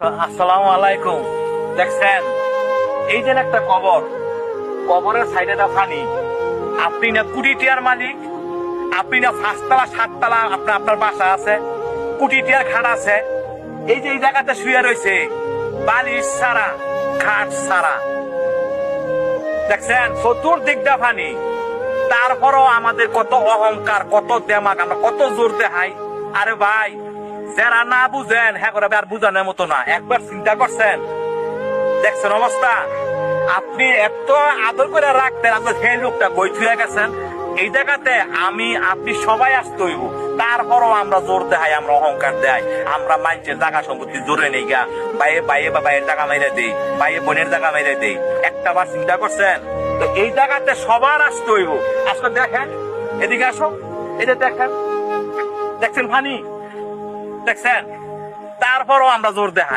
আসসালামু আলাইকুম। দেখছেন এই যে একটা কবর, কবরের সাইডে একটা পানি। আপনি না কোটি টিয়ার মালিক, আপনি না পাঁচতলা সাততলা আপনার আপনার বাসা আছে, কোটি টিয়ার খাট আছে। এই যে এই জায়গাতে শুয়ে রয়েছে বালিশ ছাড়া, খাট ছাড়া। দেখছেন চতুর্দিকটা পানি। তারপরও আমাদের কত অহংকার, কত দেমাগ, আমরা কত জোর দেখাই। আরে ভাই, যারা না বুঝেন হ্যাঁ করে আর বুঝানোর মতো না। একবার চিন্তা করছেন, দেখছেন অবস্থা। আপনি এত আদর করে রাখতেন, আপনার সেই লোকটা বই ছুঁয়ে গেছেন। এই জায়গাতে আমি আপনি সবাই আসতে হইব। তারপরও আমরা জোর দেখাই, আমরা অহংকার দেয়, আমরা মানুষের জায়গা সম্পত্তি জোরে নেই গা। বাইয়ে বাইয়ে বা বাইয়ের জায়গা মাইরে দেই, বাইয়ে বোনের জায়গা মাইরে দেই। একটা বার চিন্তা করছেন? তো এই জায়গাতে সবার আসতে হইব। আসলে দেখেন, এদিকে আসো, এই যে দেখেন, দেখছেন পানি, দেখছেন। তারপরও আমরা জোর দেখাই।